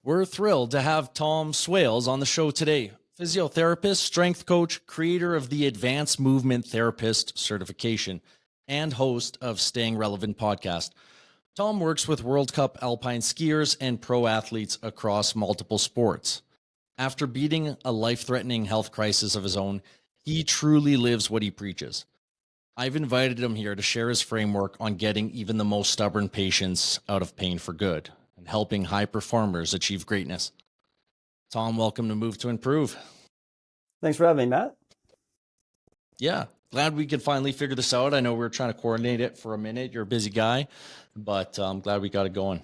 We're thrilled to have Tom Swales on the show today. Physiotherapist, strength coach, creator of the Advanced Movement Therapist Certification, and host of Staying Relevant podcast. Tom works with World Cup alpine skiers and pro athletes across multiple sports. After beating a life-threatening health crisis of his own, he truly lives what he preaches. I've invited him here to share his framework on getting even the most stubborn patients out of pain for good and helping high performers achieve greatness. Tom, welcome to Move to Improve. Thanks for having me, Matt. Yeah, glad we could finally figure this out. I know we were trying to coordinate it for a minute. You're a busy guy, but I'm glad we got it going.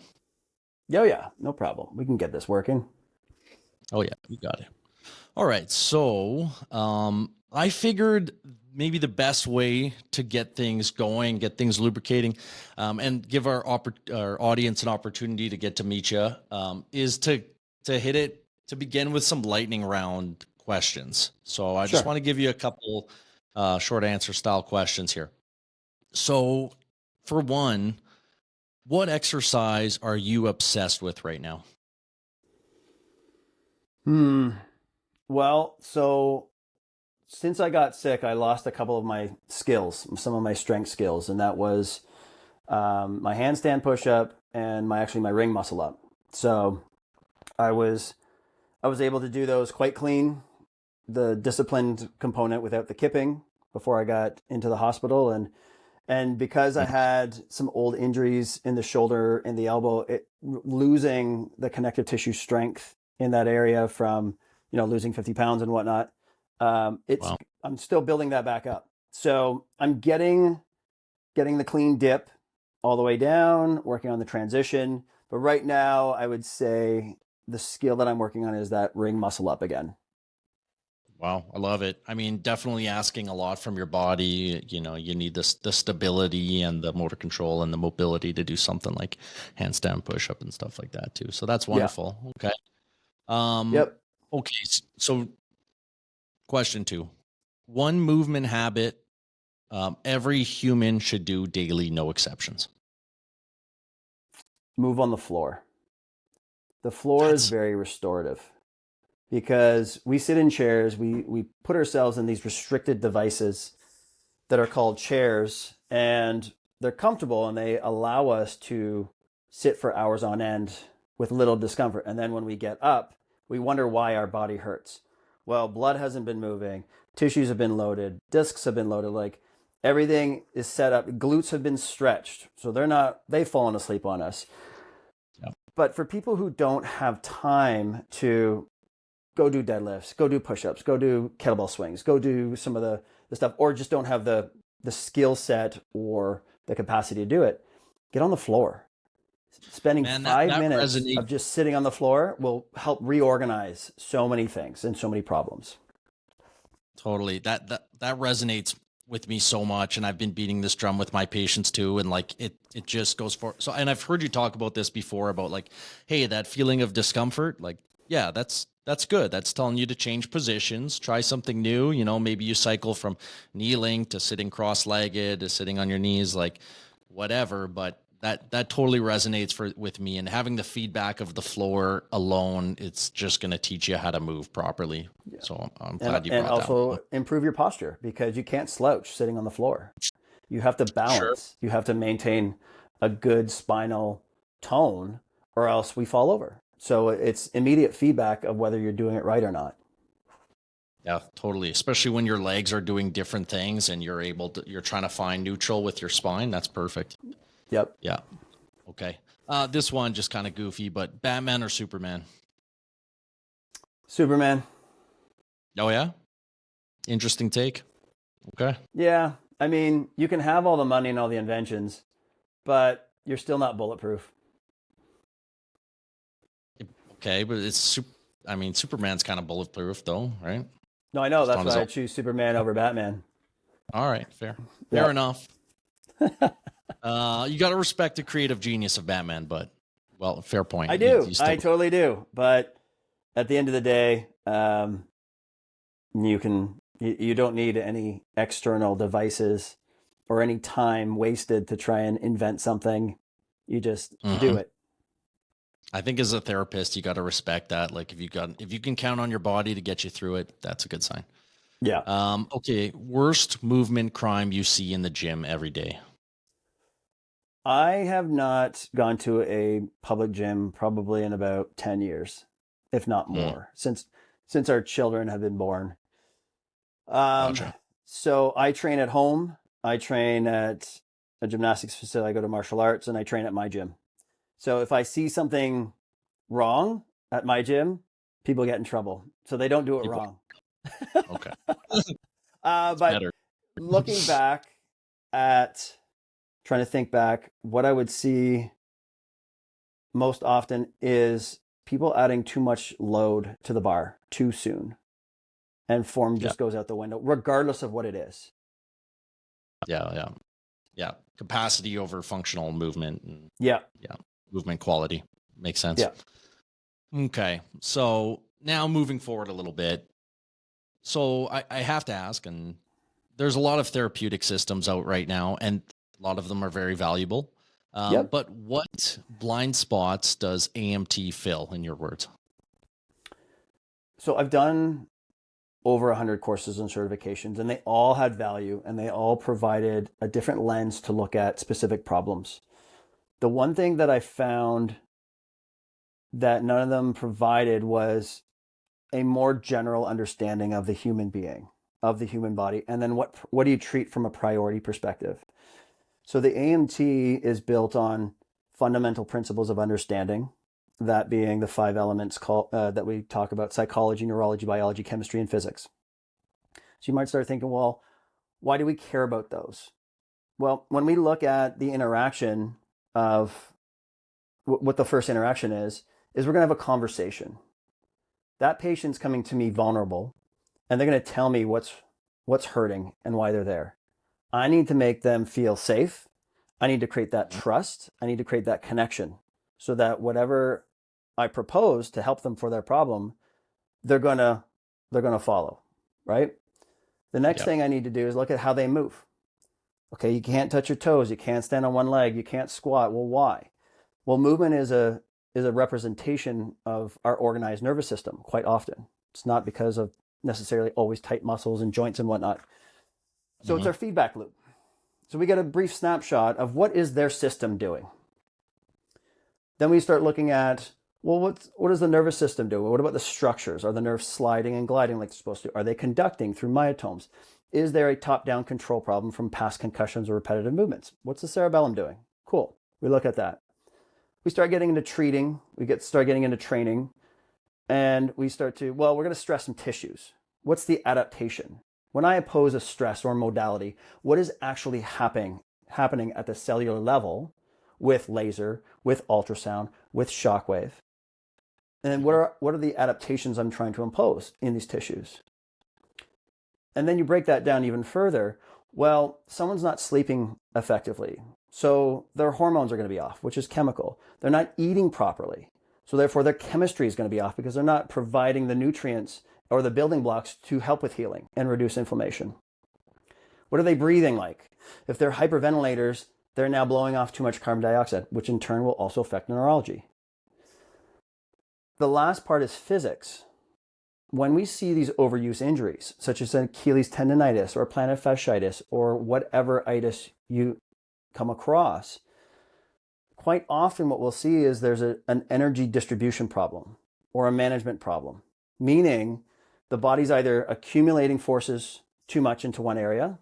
Yeah, no problem. We can get this working. Oh yeah, we got it. All right, so I figured maybe the best way to get things going, get things lubricating, and give our audience an opportunity to get to meet you is to hit it, to begin with some lightning round questions. So I just want to give you a couple short answer style questions here. So for one, what exercise are you obsessed with right now? Well, so since I got sick, I lost a couple of my skills, some of my strength skills, and that was my handstand push-up and my ring muscle up. So I was able to do those quite clean, the disciplined component without the kipping before I got into the hospital, and because I had some old injuries in the shoulder and the elbow, losing the connective tissue strength in that area from losing 50 pounds and whatnot. I'm still building that back up. So I'm getting the clean dip all the way down, working on the transition. But right now, I would say the skill that I'm working on is that ring muscle up again. Wow, I love it. I mean, definitely asking a lot from your body. You need the stability and the motor control and the mobility to do something like handstand push-up and stuff like that too. So that's wonderful. Yeah. Okay. Yep. Okay. So question 2, one movement habit every human should do daily, no exceptions. Move on the floor. The floor is very restorative because we sit in chairs. We put ourselves in these restricted devices that are called chairs, and they're comfortable and they allow us to sit for hours on end with little discomfort. And then when we get up, we wonder why our body hurts. Well, blood hasn't been moving, tissues have been loaded, discs have been loaded, like everything is set up, glutes have been stretched, so they've fallen asleep on us. Yep. But for people who don't have time to go do deadlifts, go do push-ups, go do kettlebell swings, go do some of the stuff, or just don't have the skill set or the capacity to do it, get on the floor. Spending 5 minutes of just sitting on the floor will help reorganize so many things and so many problems. Totally. That resonates with me so much. And I've been beating this drum with my patients too. And like, it just goes for, so, and I've heard you talk about this before about like, hey, that feeling of discomfort, like, yeah, that's good. That's telling you to change positions, try something new. Maybe you cycle from kneeling to sitting cross-legged to sitting on your knees, like whatever, but that totally resonates with me, and having the feedback of the floor alone, it's just going to teach you how to move properly. Yeah. So I'm glad you brought that up. And also improve your posture, because you can't slouch sitting on the floor. You have to balance. Sure. You have to maintain a good spinal tone, or else we fall over. So it's immediate feedback of whether you're doing it right or not. Yeah, totally. Especially when your legs are doing different things and you're trying to find neutral with your spine. That's perfect. Yep. Yeah. Okay. This one just kind of goofy, but Batman or Superman? Superman. Oh yeah? Interesting take. Okay. Yeah. I mean, you can have all the money and all the inventions, but you're still not bulletproof. Okay, but Superman's kind of bulletproof though, right? No, I know. That's why I choose Superman over Batman. All right. Fair enough. You got to respect the creative genius of Batman, but fair point. I do. I totally do. But at the end of the day, you don't need any external devices or any time wasted to try and invent something. You just do it. I think as a therapist, you got to respect that. Like if you can count on your body to get you through it, that's a good sign. Yeah. Okay. Worst movement crime you see in the gym every day. I have not gone to a public gym probably in about 10 years, if not Hmm, more, since our children have been born. Um, gotcha. so I train at home. I train at a gymnastics facility. I go to martial arts and I train at my gym. So if I see something wrong at my gym, people get in trouble. So they don't do it People. wrong. Okay. That's But better. looking back at trying to think back, what I would see most often is people adding too much load to the bar too soon, and form Yeah. just goes out the window, regardless of what it is. Yeah. Yeah. Yeah. Capacity over functional movement and Yeah, yeah, movement quality makes sense. yeah. Okay. So now moving forward a little bit. So I have to ask, and there's a lot of therapeutic systems out right now, and a lot of them are very valuable. Yep. But what blind spots does AMT fill, in your words? So I've done over 100 courses and certifications, and they all had value and they all provided a different lens to look at specific problems. The one thing that I found that none of them provided was a more general understanding of the human being, of the human body, and then what do you treat from a priority perspective. So the AMT is built on fundamental principles of understanding, that being the five elements that we talk about: psychology, neurology, biology, chemistry, and physics. So you might start thinking, well, why do we care about those? Well, when we look at the interaction of what the first interaction is we're going to have a conversation. That patient's coming to me vulnerable, and they're going to tell me what's hurting and why they're there. I need to make them feel safe. I need to create that trust. I need to create that connection so that whatever I propose to help them for their problem, they're gonna follow, right? The next Yeah. thing I need to do is look at how they move. Okay, you can't touch your toes, you can't stand on one leg, you can't squat. Well, why? Well, movement is a representation of our organized nervous system quite often. It's not because of necessarily always tight muscles and joints and whatnot. So it's Hmm. our feedback loop. So we get a brief snapshot of what is their system doing. Then we start looking at, well, what does the nervous system do? What about the structures? Are the nerves sliding and gliding like they're supposed to? Are they conducting through myotomes? Is there a top-down control problem from past concussions or repetitive movements? What's the cerebellum doing? Cool. We look at that. We start getting into treating. Start getting into training. And we start to, well, we're going to stress some tissues. What's the adaptation? When I oppose a stress or modality, what is actually happening at the cellular level with laser, with ultrasound, with shockwave? And what are the adaptations I'm trying to impose in these tissues? And then you break that down even further. Well, someone's not sleeping effectively, so their hormones are going to be off, which is chemical. They're not eating properly, so therefore their chemistry is going to be off because they're not providing the nutrients or the building blocks to help with healing and reduce inflammation. What are they breathing like? If they're hyperventilators, they're now blowing off too much carbon dioxide, which in turn will also affect neurology. The last part is physics. When we see these overuse injuries, such as Achilles tendonitis or plantar fasciitis or whatever itis you come across, quite often what we'll see is there's an energy distribution problem or a management problem, meaning the body's either accumulating forces too much into one area.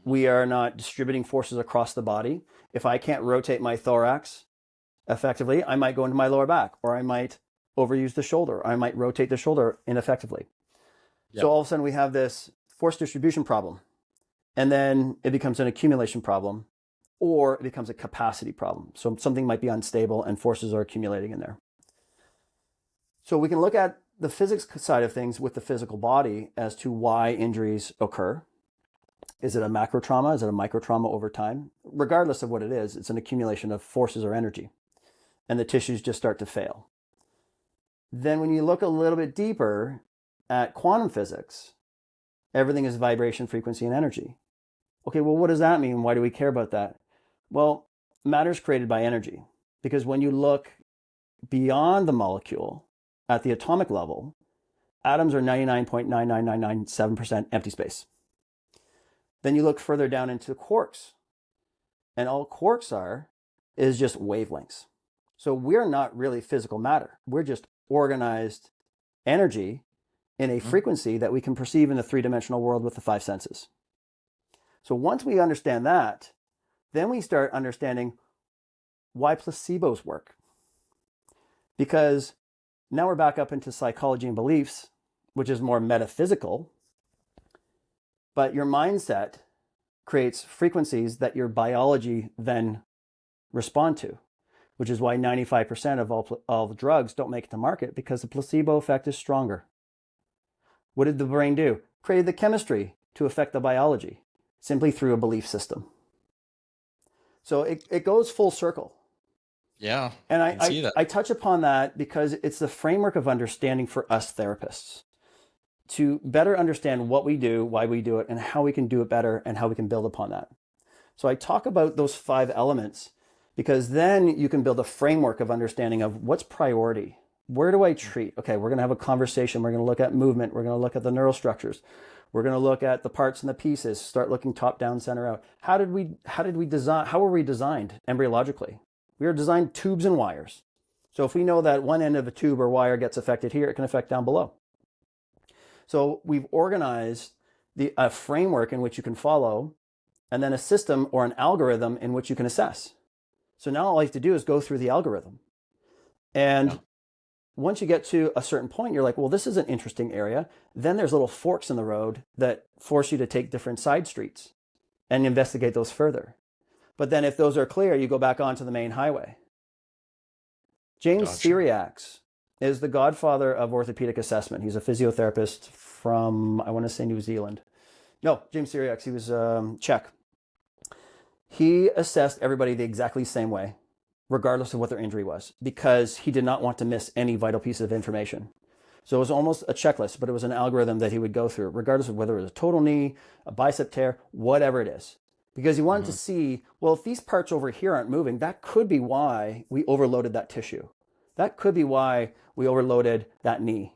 We are not distributing forces across the body. If I can't rotate my thorax effectively, I might go into my lower back, or I might overuse the shoulder. I might rotate the shoulder ineffectively. So Yep. all of a sudden we have this force distribution problem, and then it becomes an accumulation problem, or it becomes a capacity problem. So something might be unstable and forces are accumulating in there. So we can look at the physics side of things with the physical body as to why injuries occur. Is it a macro trauma? Is it a micro trauma over time? Regardless of what it is, it's an accumulation of forces or energy, and the tissues just start to fail. Then when you look a little bit deeper at quantum physics, everything is vibration, frequency, and energy. Okay, well, what does that mean? Why do we care about that? Well, matter is created by energy, because when you look beyond the molecule at the atomic level, atoms are 99.99997% empty space. Then you look further down into quarks, and all quarks are is just wavelengths. So we're not really physical matter. We're just organized energy in a frequency that we can perceive in the three-dimensional world with the five senses. So once we understand that, then we start understanding why placebos work. Because now we're back up into psychology and beliefs, which is more metaphysical, but your mindset creates frequencies that your biology then respond to, which is why 95% of all the drugs don't make it to market, because the placebo effect is stronger. What did the brain do? Created the chemistry to affect the biology, simply through a belief system. So it goes full circle. Yeah. And I see that. I touch upon that because it's the framework of understanding for us therapists to better understand what we do, why we do it, and how we can do it better and how we can build upon that. So I talk about those 5 elements because then you can build a framework of understanding of what's priority. Where do I treat? Okay, we're going to have a conversation. We're going to look at movement. We're going to look at the neural structures. We're going to look at the parts and the pieces, start looking top down, center out. How were we designed embryologically? We were designed tubes and wires. So if we know that one end of a tube or wire gets affected here, it can affect down below. So we've organized a framework in which you can follow, and then a system or an algorithm in which you can assess. So now all you have to do is go through the algorithm. And once you get to a certain point, you're like, well, this is an interesting area. Then there's little forks in the road that force you to take different side streets and investigate those further. But then if those are clear, you go back onto the main highway. James Syriacs is the godfather of orthopedic assessment. He's a physiotherapist from, I want to say New Zealand. No, James Syriacs, he was Czech. He assessed everybody the exactly same way, regardless of what their injury was, because he did not want to miss any vital piece of information. So it was almost a checklist, but it was an algorithm that he would go through, regardless of whether it was a total knee, a bicep tear, whatever it is. Because he wanted to see, well, if these parts over here aren't moving, that could be why we overloaded that tissue. That could be why we overloaded that knee.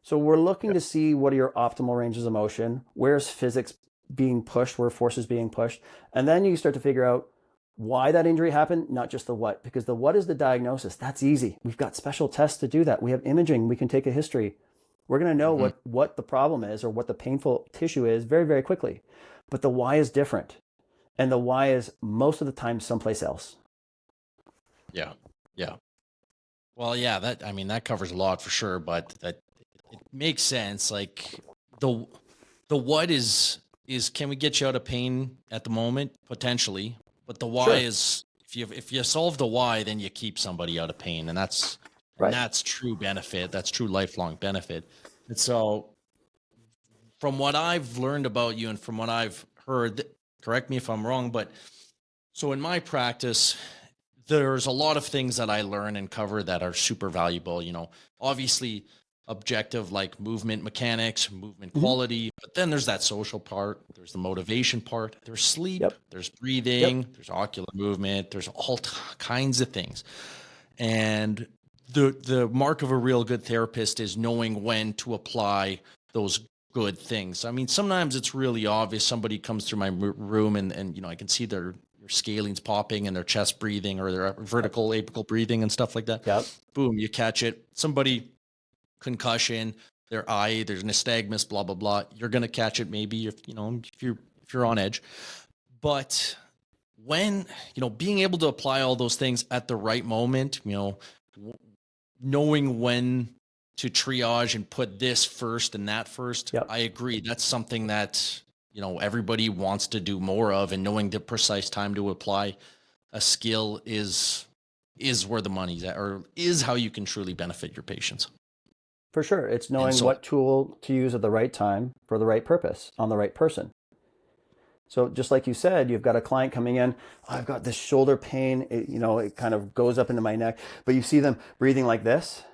So we're looking to see what are your optimal ranges of motion, where's physics being pushed, where force is being pushed. And then you start to figure out why that injury happened, not just the what, because the what is the diagnosis. That's easy. We've got special tests to do that. We have imaging. We can take a history. We're going to know what the problem is or what the painful tissue is very, very quickly. But the why is different. And the why is most of the time someplace else. Yeah. Yeah. Well, yeah, that covers a lot for sure, but that it makes sense. Like the what is can we get you out of pain at the moment? Potentially. But the why is if you solve the why, then you keep somebody out of pain. And that's true benefit. That's true lifelong benefit. And so from what I've learned about you and from what I've heard, correct me if I'm wrong, but so in my practice, there's a lot of things that I learn and cover that are super valuable. Obviously objective like movement mechanics, movement quality, but then there's that social part, there's the motivation part, there's sleep, there's breathing, there's ocular movement, there's all kinds of things. And the mark of a real good therapist is knowing when to apply those good things. I mean, sometimes it's really obvious. Somebody comes through my room and I can see their scalenes popping and their chest breathing or their vertical apical breathing and stuff like that. Yep. Boom, you catch it. Somebody concussion, their eye, there's nystagmus, blah, blah, blah. You're going to catch it maybe if you're on edge. But when, being able to apply all those things at the right moment, knowing when to triage and put this first and that first. Yep. I agree. That's something that, everybody wants to do more of, and knowing the precise time to apply a skill is where the money's at, or is how you can truly benefit your patients. For sure. It's knowing what tool to use at the right time for the right purpose on the right person. So just like you said, you've got a client coming in, I've got this shoulder pain, it kind of goes up into my neck, but you see them breathing like this.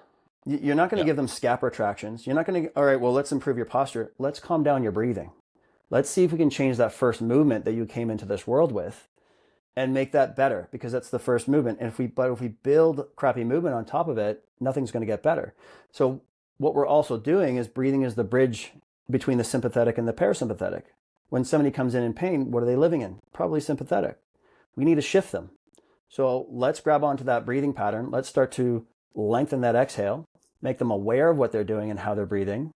You're not going to give them scap retractions. You're not going to, all right, well, let's improve your posture. Let's calm down your breathing. Let's see if we can change that first movement that you came into this world with. and make that better, because that's the first movement. And if we build crappy movement on top of it, nothing's going to get better. So what we're also doing is breathing is the bridge between the sympathetic and the parasympathetic. When somebody comes in pain, what are they living in? Probably sympathetic. We need to shift them. So let's grab onto that breathing pattern. Let's start to lengthen that exhale, make them aware of what they're doing and how they're breathing,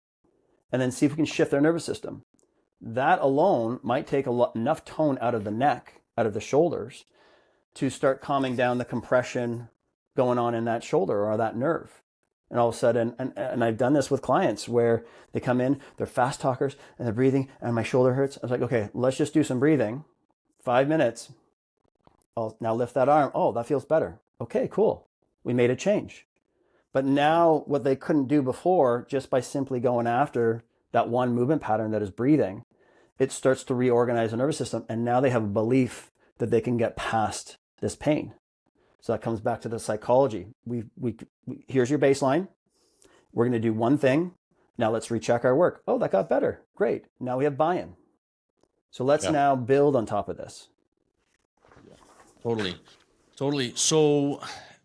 and then see if we can shift their nervous system. That alone might take enough tone out of the neck, out of the shoulders, to start calming down the compression going on in that shoulder or that nerve. And all of a sudden, and I've done this with clients where they come in, they're fast talkers and they're breathing and my shoulder hurts. I was like, okay, let's just do some breathing. 5 minutes. I'll now lift that arm. Oh, that feels better. Okay, cool. We made a change. But now what they couldn't do before, just by simply going after that one movement pattern that is breathing, it starts to reorganize the nervous system. And now they have a belief that they can get past this pain. So that comes back to the psychology. Here's your baseline. We're going to do one thing. Now let's recheck our work. Oh, that got better. Great. Now we have buy-in. So let's now build on top of this. Totally. So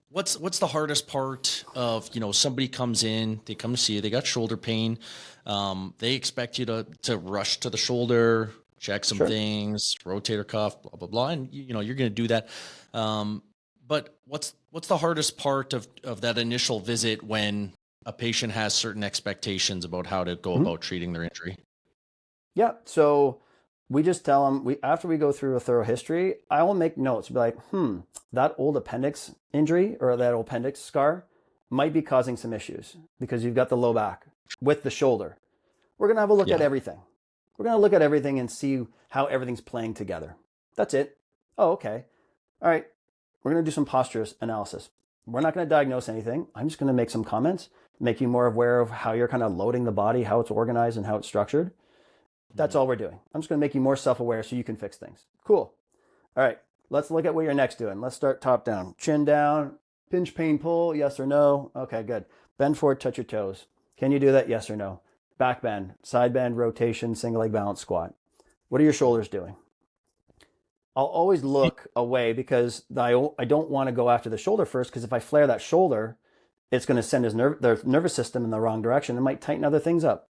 what's the hardest part of, somebody comes in, they come to see you, they got shoulder pain. They expect you to rush to the shoulder, check some things, rotator cuff, blah, blah, blah. And you're going to do that. But what's the hardest part of that initial visit when a patient has certain expectations about how to go about treating their injury? Yeah. So we just tell them, after we go through a thorough history, I will make notes, be like, that old appendix injury or that old appendix scar might be causing some issues because you've got the low back with the shoulder. We're going to have a look at everything. We're going to look at everything and see how everything's playing together. That's it. Oh, okay. All right. We're going to do some posture analysis. We're not going to diagnose anything. I'm just going to make some comments, make you more aware of how you're kind of loading the body, how it's organized and how it's structured. That's all we're doing. I'm just going to make you more self-aware so you can fix things. Cool. All right. Let's look at what your neck's doing. Let's start top down. Chin down, pinch, pain, pull, yes or no? Okay, good. Bend forward, touch your toes. Can you do that? Yes or no? Back bend, side bend, rotation, single leg balance squat. What are your shoulders doing? I'll always look away because I don't want to go after the shoulder first, because if I flare that shoulder, it's going to send their nervous system in the wrong direction. It might tighten other things up.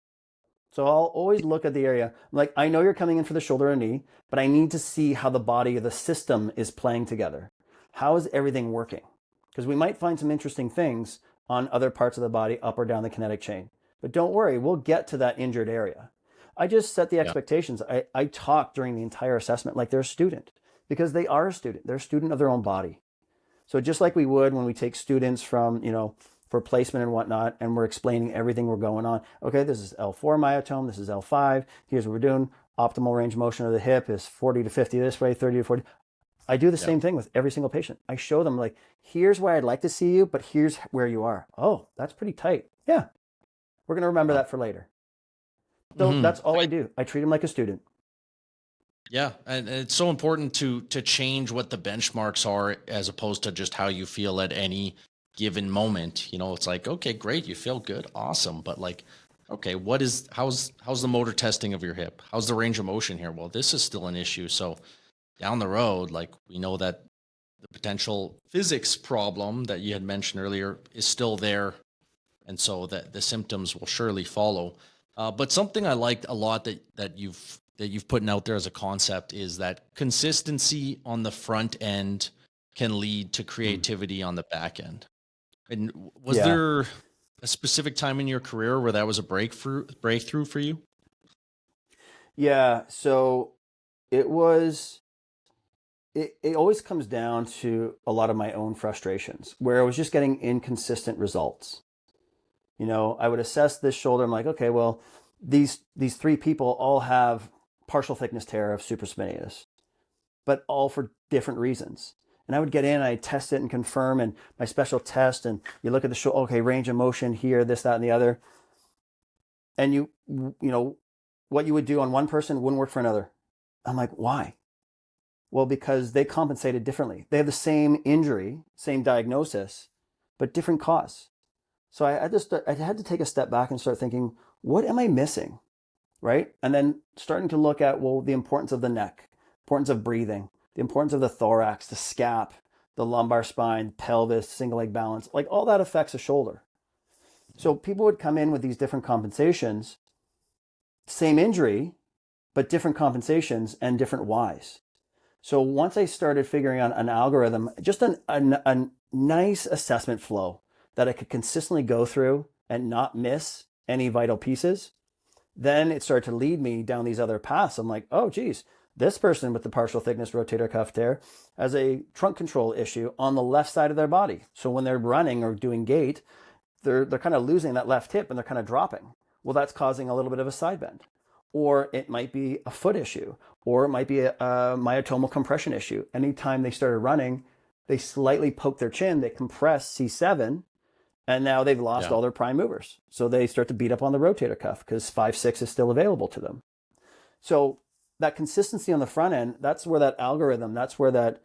So I'll always look at the area. Like, I know you're coming in for the shoulder and knee, but I need to see how the body, the system is playing together. How is everything working? Because we might find some interesting things on other parts of the body, up or down the kinetic chain. But don't worry, we'll get to that injured area. I just set the expectations. I talk during the entire assessment like they're a student, because they are a student. They're a student of their own body. So just like we would when we take students from, for placement and whatnot, and we're explaining everything we're going on. Okay, this is L4 myotome, this is L5, here's what we're doing. Optimal range of motion of the hip is 40 to 50 this way, 30 to 40. I do the same thing with every single patient. I show them, like, here's where I'd like to see you, but here's where you are. Oh, that's pretty tight. Yeah, we're going to remember that for later. So that's all I do. I treat them like a student. Yeah, and it's so important to change what the benchmarks are as opposed to just how you feel at any given moment. It's like, okay, great, you feel good, awesome, but like, okay, how's the motor testing of your hip? How's the range of motion here? Well, this is still an issue. So down the road, like, we know that the potential physics problem that you had mentioned earlier is still there, and so that the symptoms will surely follow. But something I liked a lot that you've put out there as a concept is that consistency on the front end can lead to creativity on the back end. And was there a specific time in your career where that was a breakthrough for you? Yeah. So it always comes down to a lot of my own frustrations where I was just getting inconsistent results. I would assess this shoulder. I'm like, okay, well, these three people all have partial thickness tear of supraspinatus, but all for different reasons. And I would get in, I'd test it and confirm, and my special test, and you look at the shoulder, okay, range of motion here, this, that, and the other. And what you would do on one person wouldn't work for another. I'm like, why? Well, because they compensated differently. They have the same injury, same diagnosis, but different cause. So I had to take a step back and start thinking, what am I missing? Right? And then starting to look at, well, the importance of the neck, importance of breathing. the importance of the thorax, the scap, the lumbar spine, pelvis, single leg balance, like all that affects the shoulder. So people would come in with these different compensations, same injury, but different compensations and different whys. So once I started figuring out an algorithm, just a nice assessment flow that I could consistently go through and not miss any vital pieces, then it started to lead me down these other paths. I'm like, oh, geez, this person with the partial thickness rotator cuff tear has a trunk control issue on the left side of their body. So when they're running or doing gait, they're kind of losing that left hip and they're kind of dropping. Well, that's causing a little bit of a side bend. Or it might be a foot issue, or it might be a myotomal compression issue. Anytime they started running, they slightly poke their chin, they compress C7, and now they've lost all their prime movers. So they start to beat up on the rotator cuff because 5-6 is still available to them. So that consistency on the front end, that's where that algorithm, that's where that,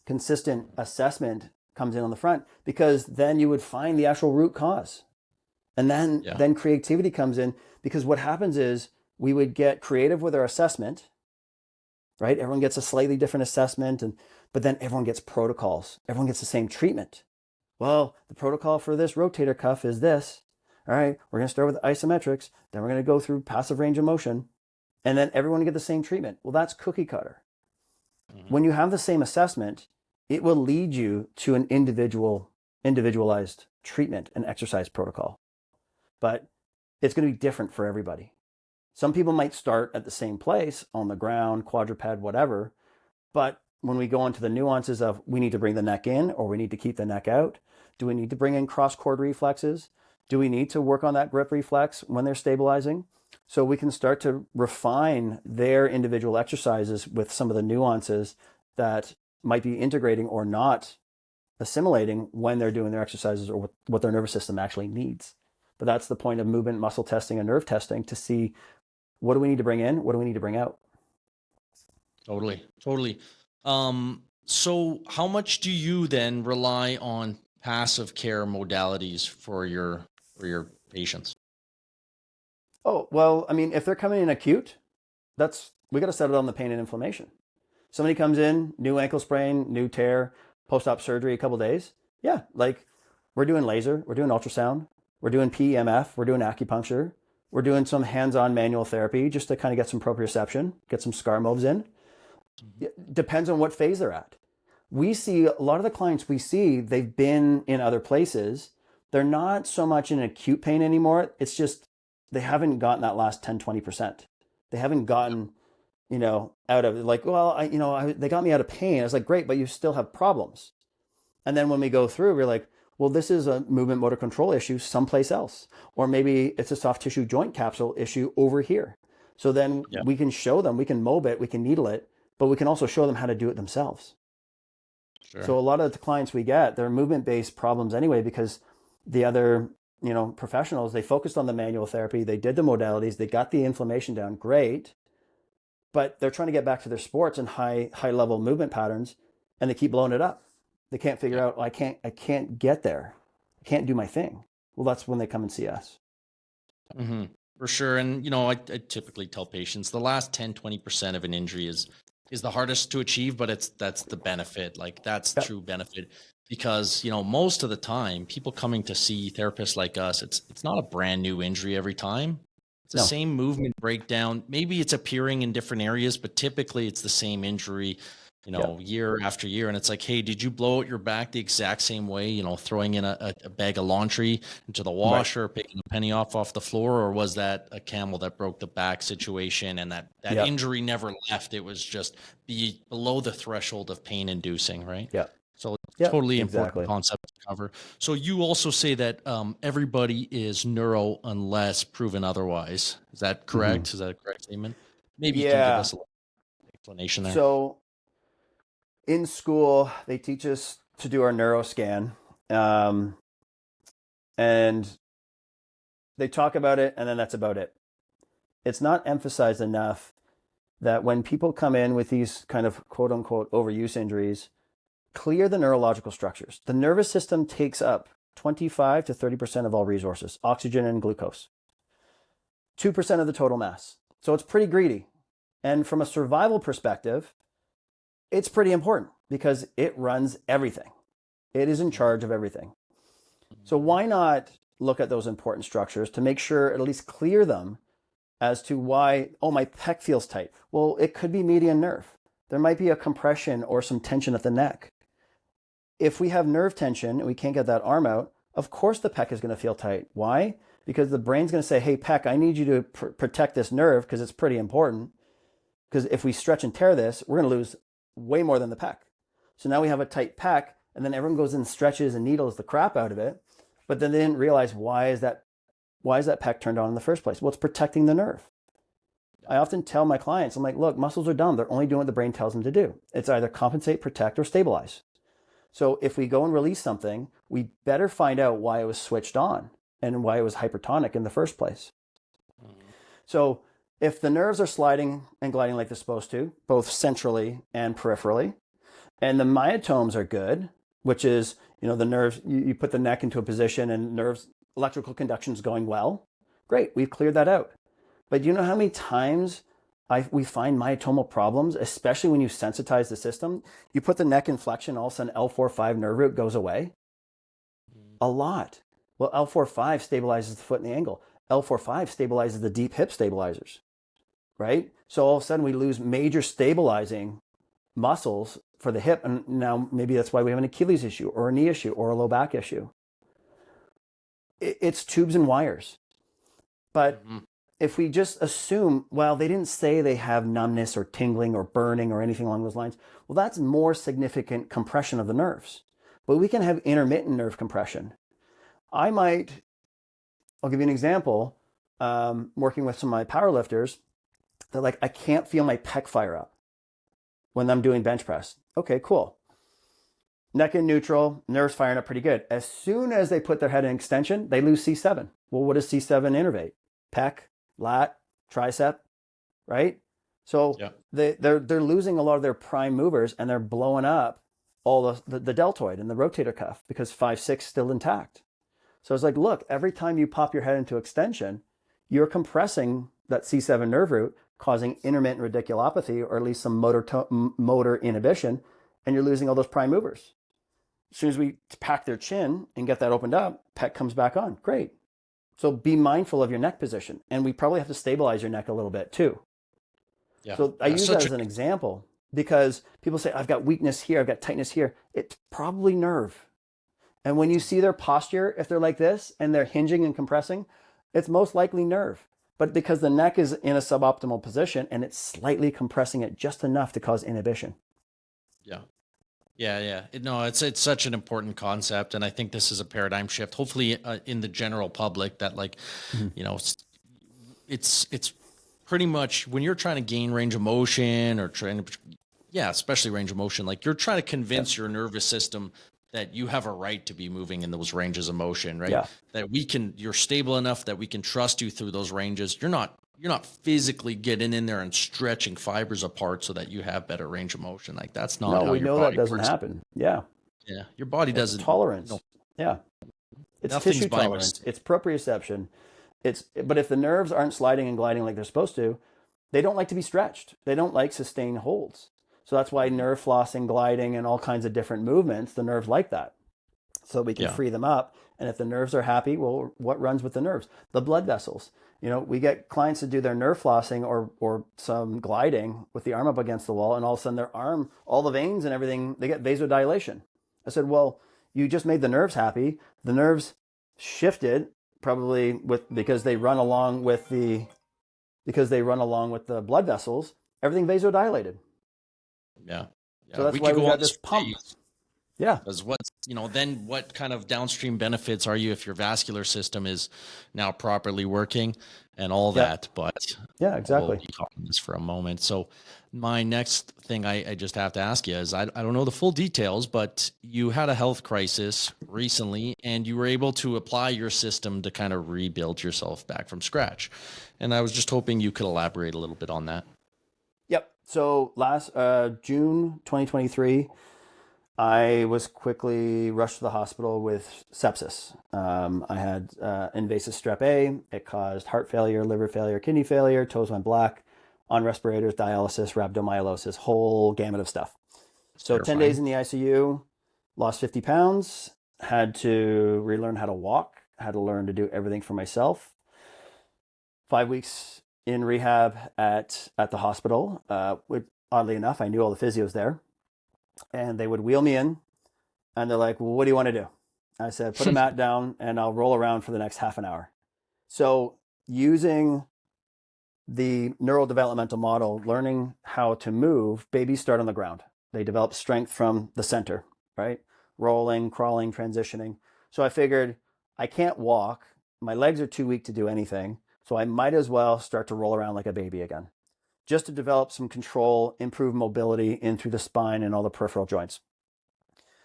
consistent assessment comes in on the front, because then you would find the actual root cause. And then creativity comes in, because what happens is we would get creative with our assessment, right? Everyone gets a slightly different assessment, but then everyone gets protocols. Everyone gets the same treatment. Well, the protocol for this rotator cuff is this. All right, we're going to start with isometrics, then we're going to go through passive range of motion, and then everyone get the same treatment. Well, that's cookie cutter. Mm-hmm. When you have the same assessment, it will lead you to an individualized treatment and exercise protocol. But it's going to be different for everybody. Some people might start at the same place, on the ground, quadruped, whatever. But when we go into the nuances of we need to bring the neck in or we need to keep the neck out, do we need to bring in cross-cord reflexes? Do we need to work on that grip reflex when they're stabilizing? So we can start to refine their individual exercises with some of the nuances that might be integrating or not assimilating when they're doing their exercises or what their nervous system actually needs. But that's the point of movement, muscle testing, and nerve testing, to see what do we need to bring in, what do we need to bring out. Totally. So how much do you then rely on passive care modalities for your patients? Oh, well, I mean, if they're coming in acute, we got to set it on the pain and inflammation. Somebody comes in, new ankle sprain, new tear, post-op surgery, a couple days. Yeah, like we're doing laser, we're doing ultrasound, we're doing PEMF, we're doing acupuncture, we're doing some hands-on manual therapy just to kind of get some proprioception, get some scar moves in. It depends on what phase they're at. We see a lot of the clients we see, they've been in other places. They're not so much in acute pain anymore. It's just they haven't gotten that last 10, 20%. They haven't gotten, out of it. Like, well, they got me out of pain. I was like, great, but you still have problems. And then when we go through, we're like, well, this is a movement motor control issue someplace else. Or maybe it's a soft tissue joint capsule issue over here. So then we can show them, we can mob it, we can needle it, but we can also show them how to do it themselves. Sure. So a lot of the clients we get, they're movement-based problems anyway, because the other, professionals, they focused on the manual therapy, they did the modalities, they got the inflammation down, great, but they're trying to get back to their sports and high level movement patterns, and they keep blowing it up. They can't figure out, I can't get there. I can't do my thing. Well, that's when they come and see us. Mm-hmm. For sure. And, I typically tell patients the last 10, 20% of an injury is the hardest to achieve, but that's the benefit. Like that's true benefit, because, most of the time people coming to see therapists like us, it's not a brand new injury every time. It's the same movement breakdown. Maybe it's appearing in different areas, but typically it's the same injury, year after year. And it's like, hey, did you blow out your back the exact same way, throwing in a bag of laundry into the washer, picking a penny off the floor? Or was that a camel that broke the back situation and that injury never left? It was just below the threshold of pain inducing, right? Yeah. So totally important concept to cover. So you also say that everybody is neuro unless proven otherwise. Is that correct? Mm-hmm. Is that a correct statement? Maybe you can give us a little explanation there. So in school, they teach us to do our neuroscan, and they talk about it, and then that's about it. It's not emphasized enough that when people come in with these kind of quote unquote overuse injuries, clear the neurological structures. The nervous system takes up 25 to 30% of all resources, oxygen and glucose, 2% of the total mass. So it's pretty greedy. And from a survival perspective, It's pretty important because it runs everything. It is in charge of everything. So why not look at those important structures to make sure at least clear them as to why, oh, my pec feels tight. Well, it could be median nerve. There might be a compression or some tension at the neck. If we have nerve tension and we can't get that arm out, of course the pec is going to feel tight. Why? Because the brain's going to say, hey, pec, I need you to protect this nerve because it's pretty important. Because if we stretch and tear this, we're going to lose way more than the pec. So now we have a tight pec, and then everyone goes and stretches and needles the crap out of it. But then they didn't realize why is that pec turned on in the first place? Well, it's protecting the nerve. I often tell my clients, I'm like, look, muscles are dumb. They're only doing what the brain tells them to do. It's either compensate, protect, or stabilize. So if we go and release something, we better find out why it was switched on and why it was hypertonic in the first place. So if the nerves are sliding and gliding like they're supposed to, both centrally and peripherally, and the myotomes are good, which is, the nerves, you put the neck into a position and nerves, electrical conduction is going well. Great, we've cleared that out. But do you know how many times we find myotomal problems, especially when you sensitize the system? You put the neck in flexion, all of a sudden L4-5 nerve root goes away. A lot. Well, L4-5 stabilizes the foot and the ankle. L4-5 stabilizes the deep hip stabilizers, right? So all of a sudden we lose major stabilizing muscles for the hip. And now maybe that's why we have an Achilles issue or a knee issue or a low back issue. It's tubes and wires. But if we just assume, well, they didn't say they have numbness or tingling or burning or anything along those lines, well, that's more significant compression of the nerves. But we can have intermittent nerve compression. I'll give you an example, working with some of my power lifters, they're like, I can't feel my pec fire up when I'm doing bench press. Okay, cool. Neck in neutral, nerves firing up pretty good. As soon as they put their head in extension, they lose C7. Well, what does C7 innervate? Pec, lat, tricep, right? So they're losing a lot of their prime movers and they're blowing up all the deltoid and the rotator cuff because 5-6 still intact. So it's like, look, every time you pop your head into extension, you're compressing that C7 nerve root, causing intermittent radiculopathy or at least some motor inhibition, and you're losing all those prime movers. As soon as we pack their chin and get that opened up, pec comes back on. Great. So be mindful of your neck position. And we probably have to stabilize your neck a little bit too. Yeah. So I use that as an example because people say, I've got weakness here, I've got tightness here. It's probably nerve. And when you see their posture, if they're like this and they're hinging and compressing, it's most likely nerve. But because the neck is in a suboptimal position and it's slightly compressing it just enough to cause inhibition. Yeah. It's such an important concept. And I think this is a paradigm shift, hopefully in the general public that it's pretty much when you're trying to gain range of motion or especially range of motion, like you're trying to convince your nervous system that you have a right to be moving in those ranges of motion, right? Yeah. That you're stable enough that we can trust you through those ranges. You're not physically getting in there and stretching fibers apart so that you have better range of motion. Like that's not how your body that doesn't happen. Yeah. Yeah. Your body doesn't. Tolerance. Yeah. It's tissue tolerance. It's proprioception. But if the nerves aren't sliding and gliding like they're supposed to, they don't like to be stretched. They don't like sustained holds. So that's why nerve flossing, gliding, and all kinds of different movements, the nerves like that. So we can free them up. And if the nerves are happy, well, what runs with the nerves? The blood vessels. We get clients to do their nerve flossing or some gliding with the arm up against the wall, and all of a sudden their arm, all the veins and everything, they get vasodilation. I said, well, you just made the nerves happy. The nerves shifted probably because they run along with the blood vessels. Everything vasodilated. Yeah. So that's why we got this pump. Yeah. Because then what kind of downstream benefits are you if your vascular system is now properly working and all that? But yeah, exactly. We'll be talking this for a moment. So my next thing I just have to ask you is, I don't know the full details, but you had a health crisis recently and you were able to apply your system to kind of rebuild yourself back from scratch. And I was just hoping you could elaborate a little bit on that. Yep. So last June 2023, I was quickly rushed to the hospital with sepsis. I had invasive strep A. It caused heart failure, liver failure, kidney failure, toes went black, on respirators, dialysis, rhabdomyolysis, whole gamut of stuff. So 10 days in the ICU, lost 50 pounds, had to relearn how to walk, had to learn to do everything for myself. 5 weeks in rehab at the hospital. Oddly enough, I knew all the physios there, and they would wheel me in, and they're like, well, what do you want to do? I said, put a mat down and I'll roll around for the next half an hour. So using the neurodevelopmental model, learning how to move, babies start on the ground. They develop strength from the center, right? Rolling, crawling, transitioning. So I figured I can't walk. My legs are too weak to do anything. So I might as well start to roll around like a baby again, just to develop some control, improve mobility in through the spine and all the peripheral joints.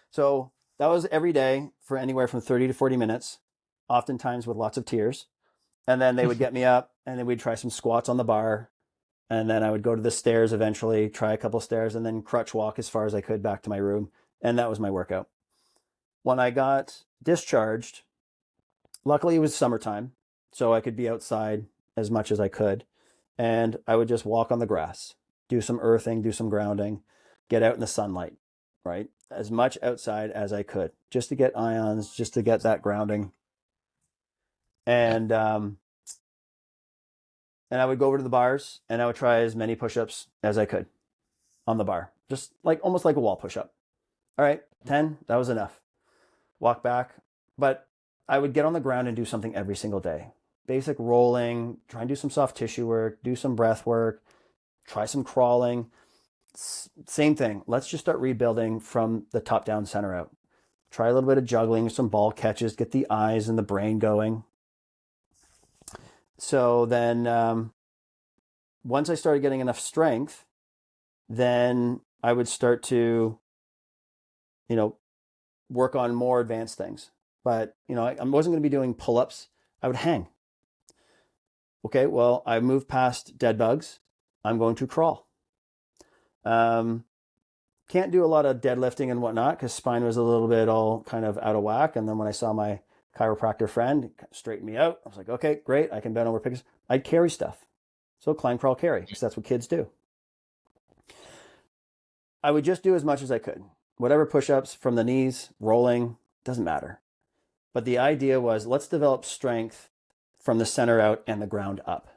So that was every day for anywhere from 30 to 40 minutes, oftentimes with lots of tears. And then they would get me up and then we'd try some squats on the bar. And then I would go to the stairs eventually, try a couple stairs, and then crutch walk as far as I could back to my room. And that was my workout. When I got discharged, luckily it was summertime, so I could be outside as much as I could. And I would just walk on the grass, do some earthing, do some grounding, get out in the sunlight, right? As much outside as I could, just to get ions, just to get that grounding. And I would go over to the bars and I would try as many push-ups as I could on the bar, just like almost like a wall push-up. All right, 10, that was enough. Walk back. But I would get on the ground and do something every single day. Basic rolling, try and do some soft tissue work, do some breath work, try some crawling. Same thing. Let's just start rebuilding from the top down, center out. Try a little bit of juggling, some ball catches, get the eyes and the brain going. So then once I started getting enough strength, then I would start to, work on more advanced things. But, I wasn't going to be doing pull-ups. I would hang. Okay, well, I moved past dead bugs. I'm going to crawl. Can't do a lot of deadlifting and whatnot because spine was a little bit all kind of out of whack. And then when I saw my chiropractor friend straighten me out, I was like, okay, great. I can bend over, pick. I'd carry stuff. So climb, crawl, carry, because that's what kids do. I would just do as much as I could. Whatever push-ups from the knees, rolling, doesn't matter. But the idea was let's develop strength from the center out and the ground up.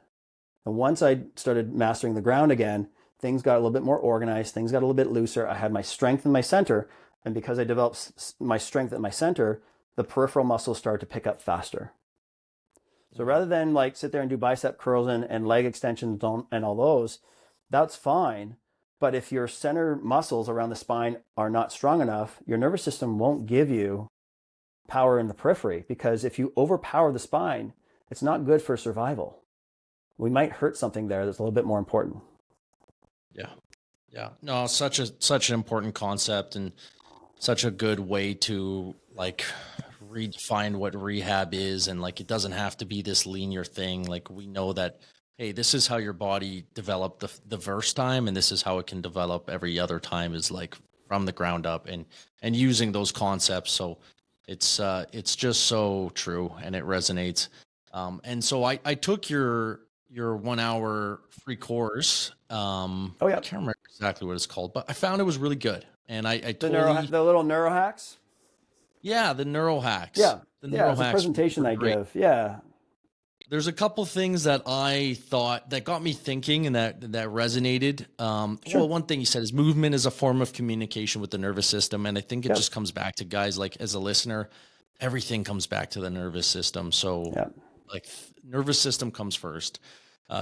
And once I started mastering the ground again, things got a little bit more organized. Things got a little bit looser. I had my strength in my center. And because I developed my strength at my center, the peripheral muscles started to pick up faster. So rather than like sit there and do bicep curls and leg extensions and all those, that's fine. But if your center muscles around the spine are not strong enough, your nervous system won't give you power in the periphery, because if you overpower the spine, it's not good for survival. We might hurt something there that's a little bit more important. Yeah. Yeah. No, such an important concept and such a good way to like redefine what rehab is. And like, it doesn't have to be this linear thing. Like we know that, hey, this is how your body developed the first time, and this is how it can develop every other time, is like from the ground up and using those concepts. So it's just so true and it resonates. And so I took your 1 hour free course. I can't remember exactly what it's called, but I found it was really good. And I the little neuro hacks. Yeah, the neuro hacks. Yeah, the neuro it's a hacks presentation I give. Yeah, there's a couple things that I thought that got me thinking and that resonated. Sure. Well, one thing you said is movement is a form of communication with the nervous system, and I think it just comes back to guys like as a listener, everything comes back to the nervous system. So, like, nervous system comes first.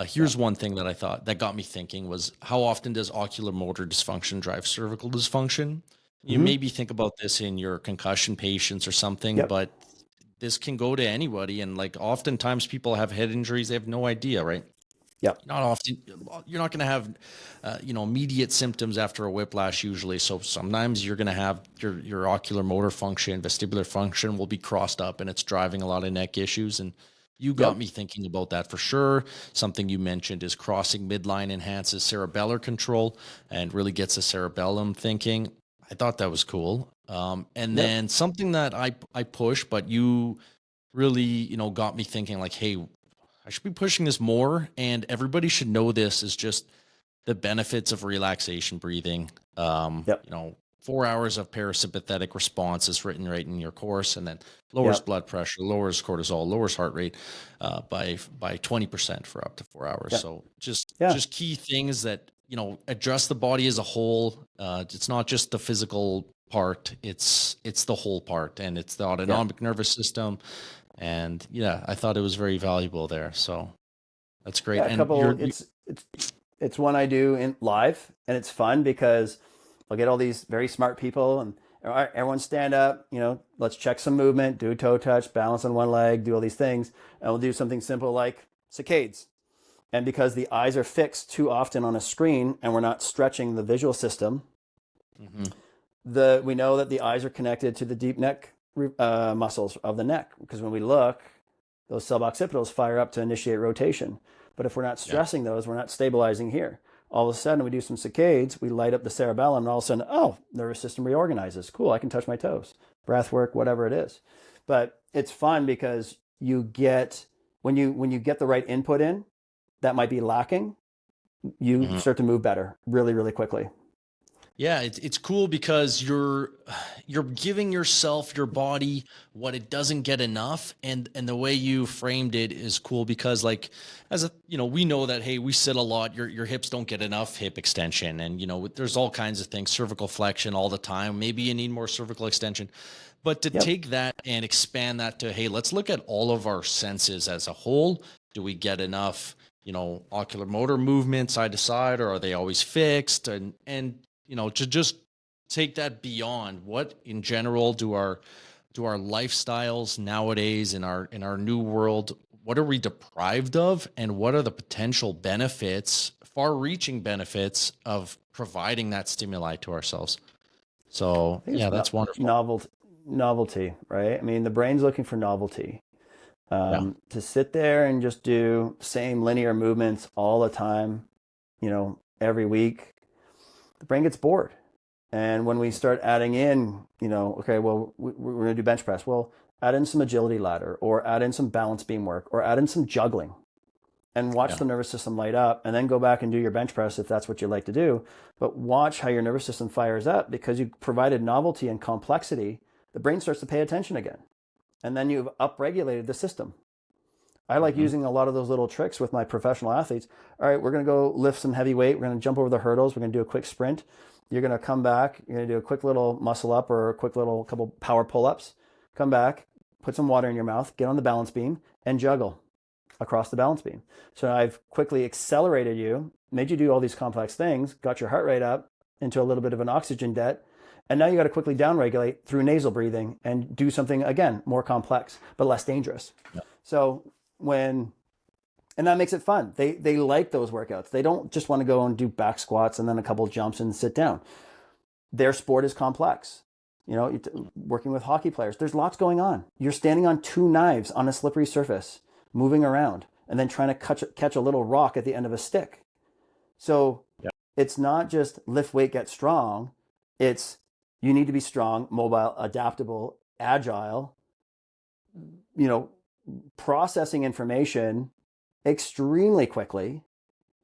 Here's one thing that I thought that got me thinking was, how often does ocular motor dysfunction drive cervical dysfunction? You maybe think about this in your concussion patients or something, but this can go to anybody. And like oftentimes people have head injuries, they have no idea, right? Yep. Not often, you're not going to have, immediate symptoms after a whiplash usually. So sometimes you're going to have your ocular motor function, vestibular function will be crossed up, and it's driving a lot of neck issues. And you got me thinking about that for sure. Something you mentioned is crossing midline enhances cerebellar control and really gets the cerebellum thinking. I thought that was cool. And then something that I push, but you really, got me thinking like, hey, I should be pushing this more, and everybody should know this, is just the benefits of relaxation breathing. 4 hours of parasympathetic response is written right in your course, and then lowers Yep. blood pressure, lowers cortisol, lowers heart rate by 20% for up to 4 hours. Yeah. So Yeah. just key things that, you know, address the body as a whole. It's not just the physical part; it's the whole part, and it's the Yeah. autonomic nervous system. And yeah, I thought it was very valuable there. So that's great. Yeah. A And couple. It's one I do in live, and it's fun because I'll get all these very smart people, and all right, everyone stand up. You know, let's check some movement, do a toe touch, balance on one leg, do all these things, and we'll do something simple like saccades. And because the eyes are fixed too often on a screen, and we're not stretching the visual system, Mhm. we know that the eyes are connected to the deep neck muscles of the neck, because when we look, those suboccipitals fire up to initiate rotation. But if we're not Yeah. stressing those, we're not stabilizing here. All of a sudden, we do some saccades, we light up the cerebellum, and all of a sudden, oh, nervous system reorganizes. Cool, I can touch my toes. Breath work, whatever it is. But it's fun because you get, when you get the right input in that might be lacking, you Mhm. start to move better really, really quickly. Yeah, it's cool because you're giving yourself, your body, what it doesn't get enough, and the way you framed it is cool because, like, as a, you know, we know that, hey, we sit a lot, your hips don't get enough hip extension, and, you know, there's all kinds of things, cervical flexion all the time, maybe you need more cervical extension. But to Yep. take that and expand that to, hey, let's look at all of our senses as a whole. Do we get enough, you know, ocular motor movement side to side, or are they always fixed? And you know, to just take that beyond, what in general do our lifestyles nowadays in our new world, what are we deprived of, and what are the potential benefits, far reaching benefits of providing that stimuli to ourselves? So I think yeah, it's that's wonderful. novelty, right? I mean, the brain's looking for novelty. Yeah. To sit there and just do same linear movements all the time, you know, every week, the brain gets bored. And when we start adding in, you know, okay, well, we're going to do bench press. Well, add in some agility ladder, or add in some balance beam work, or add in some juggling, and watch Yeah. the nervous system light up, and then go back and do your bench press if that's what you like to do. But watch how your nervous system fires up, because you provided novelty and complexity. The brain starts to pay attention again. And then you've upregulated the system. I like Hmm. using a lot of those little tricks with my professional athletes. All right, we're going to go lift some heavy weight. We're going to jump over the hurdles. We're going to do a quick sprint. You're going to come back. You're going to do a quick little muscle up, or a quick little couple power pull ups. Come back, put some water in your mouth, get on the balance beam, and juggle across the balance beam. So I've quickly accelerated you, made you do all these complex things, got your heart rate up into a little bit of an oxygen debt. And now you got to quickly downregulate through nasal breathing and do something, again, more complex, but less dangerous. Yeah. So and that makes it fun. They like those workouts. They don't just want to go and do back squats and then a couple of jumps and sit down. Their sport is complex. You know, working with hockey players, there's lots going on. You're standing on two knives on a slippery surface, moving around, and then trying to catch a little rock at the end of a stick. So Yeah. it's not just lift weight, get strong. It's, you need to be strong, mobile, adaptable, agile, you know, processing information extremely quickly,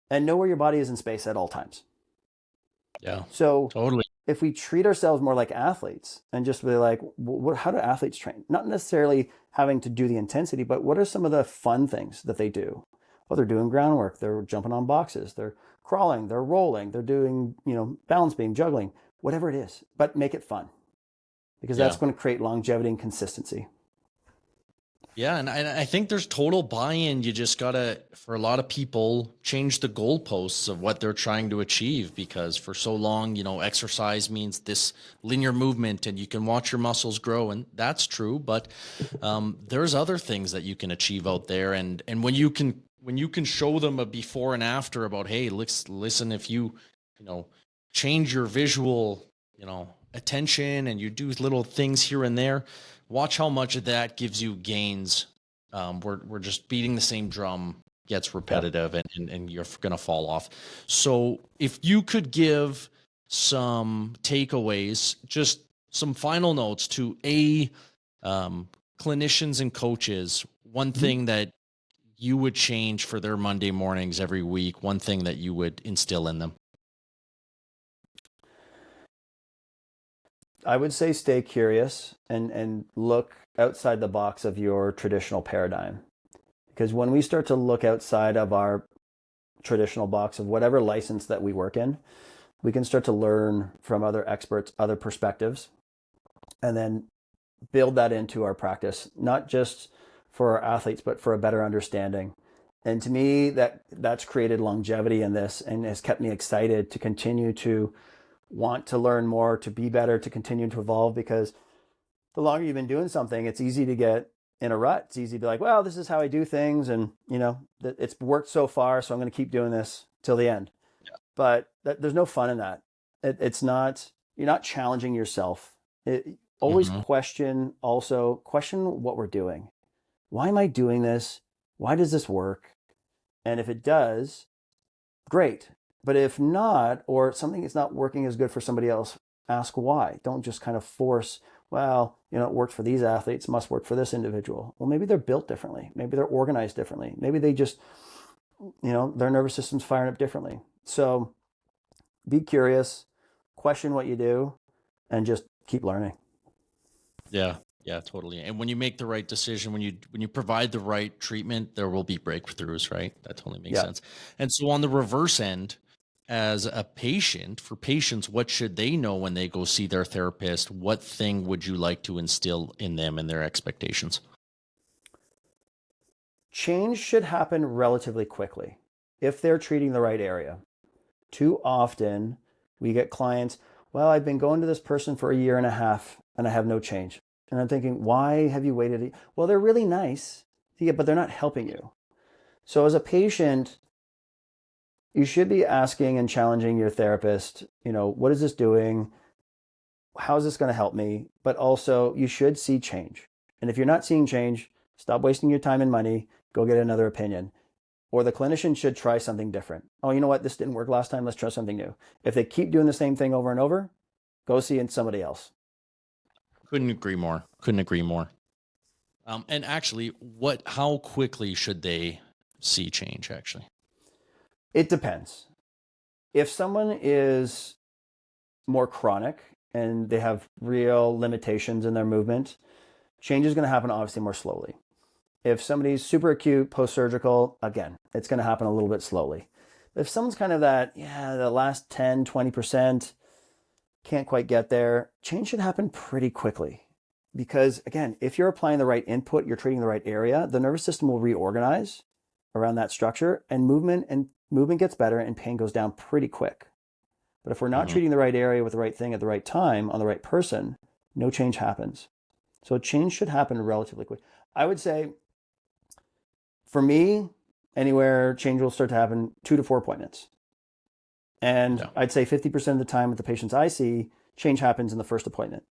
and know where your body is in space at all times. Yeah. So Totally. if we treat ourselves more like athletes and just be like, how do athletes train? Not necessarily having to do the intensity, but what are some of the fun things that they do? Well, they're doing groundwork. They're jumping on boxes. They're crawling. They're rolling. They're doing, you know, balance beam, juggling, whatever it is, but make it fun, because that's Yeah. going to create longevity and consistency. Yeah, and I think there's total buy-in. You just gotta, for a lot of people, change the goalposts of what they're trying to achieve, because for so long, you know, exercise means this linear movement and you can watch your muscles grow, and that's true. But there's other things that you can achieve out there, and when you can show them a before and after about, hey, listen, if you know, change your visual, you know, attention, and you do little things here and there, watch how much of that gives you gains. We're just beating the same drum, gets Yep. repetitive, and you're going to fall off. So if you could give some takeaways, just some final notes to clinicians and coaches, one Mhm. thing that you would change for their Monday mornings every week, one thing that you would instill in them. I would say stay curious and look outside the box of your traditional paradigm. Because when we start to look outside of our traditional box of whatever license that we work in, we can start to learn from other experts, other perspectives, and then build that into our practice, not just for our athletes, but for a better understanding. And to me, that's created longevity in this and has kept me excited to continue to want to learn more, to be better, to continue to evolve, because the longer you've been doing something, it's easy to get in a rut. It's easy to be like, well, this is how I do things. And, it's worked so far, so I'm going to keep doing this till the end. Yeah. But there's no fun in that. It's not, you're not challenging yourself. Always question what we're doing. Why am I doing this? Why does this work? And if it does, great. But if not, or something is not working as good for somebody else, ask why. Don't just kind of force, well, it worked for these athletes, must work for this individual. Well, maybe they're built differently. Maybe they're organized differently. Maybe they just, their nervous system's firing up differently. So be curious, question what you do, and just keep learning. Yeah. Yeah, totally. And when you make the right decision, when you provide the right treatment, there will be breakthroughs, right? That totally makes sense. And so on the reverse end, as a patient, for patients, what should they know when they go see their therapist? What thing would you like to instill in them and their expectations? Change should happen relatively quickly if they're treating the right area. Too often we get clients, well, I've been going to this person for a year and a half and I have no change. And I'm thinking, why have you waited? Well, they're really nice, but they're not helping you. So as a patient, you should be asking and challenging your therapist, what is this doing? How is this going to help me? But also you should see change. And if you're not seeing change, stop wasting your time and money, go get another opinion. Or the clinician should try something different. Oh, you know what? This didn't work last time. Let's try something new. If they keep doing the same thing over and over, go see somebody else. Couldn't agree more. And actually, how quickly should they see change, actually? It depends. If someone is more chronic and they have real limitations in their movement, change is going to happen obviously more slowly. If somebody's super acute, post-surgical, again, it's going to happen a little bit slowly. If someone's kind of the last 10, 20%, can't quite get there, change should happen pretty quickly. Because again, if you're applying the right input, you're treating the right area, the nervous system will reorganize around that structure and movement gets better and pain goes down pretty quick. But if we're not treating the right area with the right thing at the right time on the right person, no change happens. So change should happen relatively quick. I would say, for me, anywhere change will start to happen 2 to 4 appointments. And I'd say 50% of the time with the patients I see, change happens in the first appointment.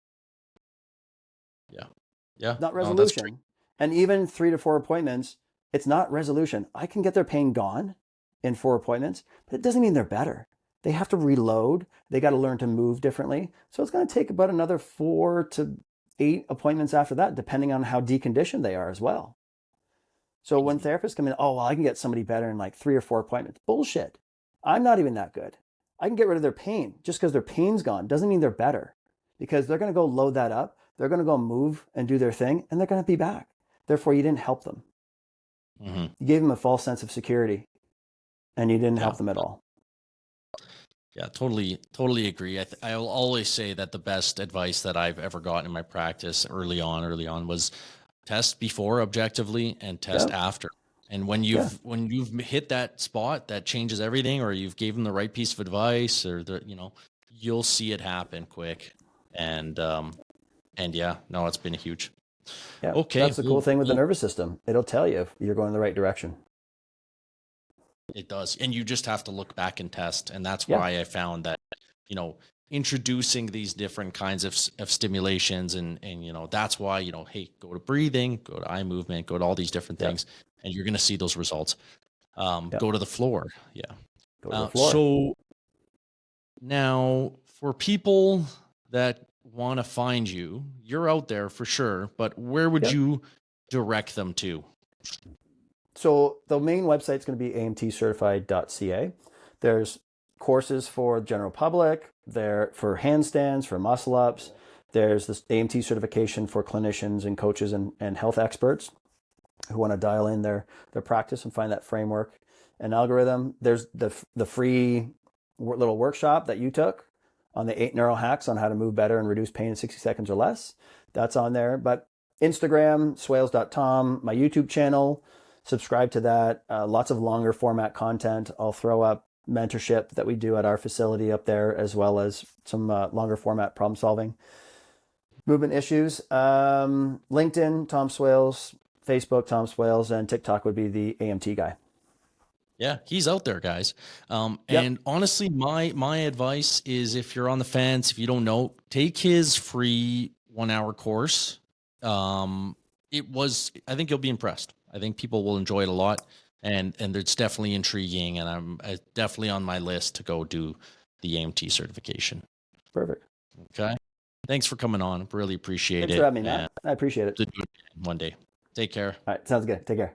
Yeah. Not resolution. And even 3 to 4 appointments, it's not resolution. I can get their pain gone in 4 appointments, but it doesn't mean they're better. They have to reload. They got to learn to move differently. So it's going to take about another 4 to 8 appointments after that, depending on how deconditioned they are as well. So when therapists come in, oh, well, I can get somebody better in like 3 or 4 appointments. Bullshit. I'm not even that good. I can get rid of their pain. Just because their pain's gone doesn't mean they're better, because they're going to go load that up. They're going to go move and do their thing, and they're going to be back. Therefore, you didn't help them. You gave them a false sense of security, and you didn't help them at all. Yeah, totally agree. I'll always say that the best advice that I've ever gotten in my practice early on was test before objectively and test after. And when you've hit that spot that changes everything, or you've gave them the right piece of advice, or you'll see it happen quick. And it's been huge. Yeah. Okay. That's the cool thing with the nervous system. It'll tell you if you're going in the right direction. It does. And you just have to look back and test. And that's why I found that, introducing these different kinds of stimulations and that's why, hey, go to breathing, go to eye movement, go to all these different things, and you're going to see those results. Go to the floor. Yeah. Go to the floor. So now for people that want to find you, you're out there for sure, but where would you direct them to? So the main website is going to be amtcertified.ca. There's courses for the general public, there for handstands, for muscle ups, There's this AMT certification for clinicians and coaches and health experts who want to dial in their practice and find that framework and algorithm. There's the free little workshop that you took on the 8 neural hacks on how to move better and reduce pain in 60 seconds or less. That's on there. But Instagram, swales.tom, my YouTube channel, subscribe to that. Lots of longer format content. I'll throw up mentorship that we do at our facility up there, as well as some longer format problem solving movement issues. LinkedIn, Tom Swales, Facebook, Tom Swales, and TikTok would be the AMT guy. Yeah, he's out there, guys. And honestly, my advice is, if you're on the fence, if you don't know, take his free 1-hour course. I think you'll be impressed. I think people will enjoy it a lot, and it's definitely intriguing. And I'm definitely on my list to go do the AMT certification. Perfect. Okay. Thanks for coming on. Really appreciate it. Thanks for having me, Matt. I appreciate it. To do it one day. Take care. All right. Sounds good. Take care.